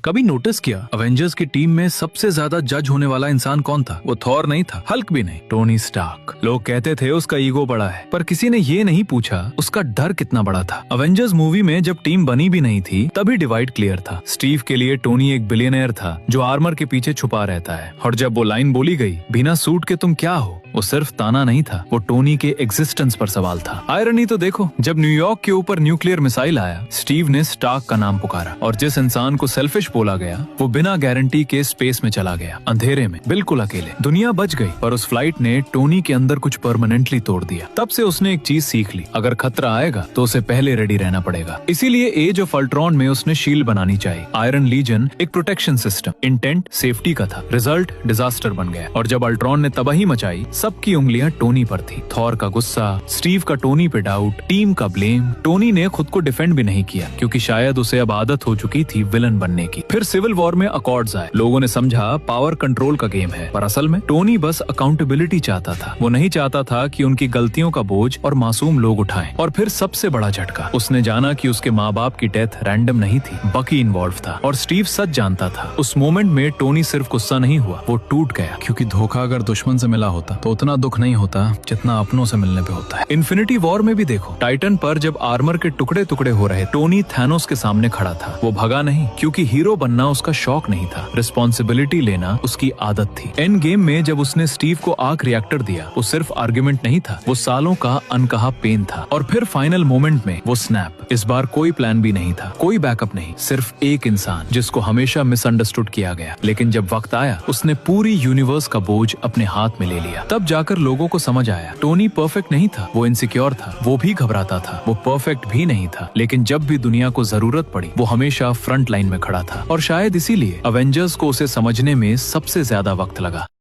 कभी नोटिस किया अवेंजर्स की टीम में सबसे ज्यादा जज होने वाला इंसान कौन था? वो थॉर नहीं था, हल्क भी नहीं, टोनी स्टार्क। लोग कहते थे उसका ईगो बड़ा है, पर किसी ने ये नहीं पूछा उसका डर कितना बड़ा था। अवेंजर्स मूवी में जब टीम बनी भी नहीं थी तभी डिवाइड क्लियर था। स्टीव के लिए टोनी एक बिलियनर था जो आर्मर के पीछे छुपा रहता है, और जब वो लाइन बोली गई, बिना सूट के तुम क्या हो, वो सिर्फ ताना नहीं था, वो टोनी के एग्जिस्टेंस पर सवाल था। आयरनी तो देखो, जब न्यूयॉर्क के ऊपर न्यूक्लियर मिसाइल आया, स्टीव ने स्टार्क का नाम पुकारा, और जिस इंसान को सेल्फिश बोला गया वो बिना गारंटी के स्पेस में चला गया, अंधेरे में, बिल्कुल अकेले। दुनिया बच गई, पर उस फ्लाइट ने टोनी के अंदर कुछ परमानेंटली तोड़ दिया। तब से उसने एक चीज सीख ली, अगर खतरा आएगा तो उसे पहले रेडी रहना पड़ेगा। इसीलिए एज ऑफ अल्ट्रॉन में उसने शील्ड बनानी चाहिए। आयरन लीजन एक प्रोटेक्शन सिस्टम, इंटेंट सेफ्टी का था, रिजल्ट डिजास्टर बन गया। और जब अल्ट्रॉन ने तबाही मचाई, सबकी उंगलियां टोनी पर थी। थॉर का गुस्सा, स्टीव का टोनी पे डाउट, टीम का ब्लेम। टोनी ने खुद को डिफेंड भी नहीं किया, क्योंकि शायद उसे अब आदत हो चुकी थी विलन बनने की। फिर सिविल वॉर में अकॉर्ड्स आए। लोगों ने समझा पावर कंट्रोल का गेम है, पर असल में टोनी बस अकाउंटेबिलिटी चाहता था। वो नहीं चाहता था कि उनकी गलतियों का बोझ और मासूम लोग उठाएं। और फिर सबसे बड़ा झटका, उसने जाना कि उसके माँ बाप की डेथ रैंडम नहीं थी, बकी इन्वॉल्व था। और स्टीव सच जानता था। उस मोमेंट में टोनी सिर्फ गुस्सा नहीं हुआ, वो टूट गया, क्योंकि धोखा अगर दुश्मन से मिला होता तो उतना दुख नहीं होता जितना अपनों से मिलने पे होता है। इन्फिनिटी वॉर में भी देखो, टाइटन पर जब आर्मर के टुकड़े टुकड़े हो रहे, टोनी थैनोस के सामने खड़ा था। वो भगा नहीं, क्योंकि हीरो बनना उसका शौक नहीं था, रिस्पॉन्सिबिलिटी लेना उसकी आदत थी। एंड गेम में जब उसने स्टीव को आर्क रिएक्टर दिया, वो सिर्फ आर्ग्यूमेंट नहीं था, वो सालों का अनकहा पेन था। और फिर फाइनल मोमेंट में वो स्नैप। इस बार कोई प्लान भी नहीं था, कोई बैकअप नहीं, सिर्फ एक इंसान जिसको हमेशा मिसअंडरस्टूड किया गया। लेकिन जब वक्त आया, उसने पूरी यूनिवर्स का बोझ अपने हाथ में ले लिया। तब जाकर लोगों को समझ आया, टोनी परफेक्ट नहीं था, वो इनसिक्योर था, वो भी घबराता था, वो परफेक्ट भी नहीं था। लेकिन जब भी दुनिया को जरूरत पड़ी, वो हमेशा फ्रंट लाइन में खड़ा था। और शायद इसीलिए अवेंजर्स को उसे समझने में सबसे ज्यादा वक्त लगा।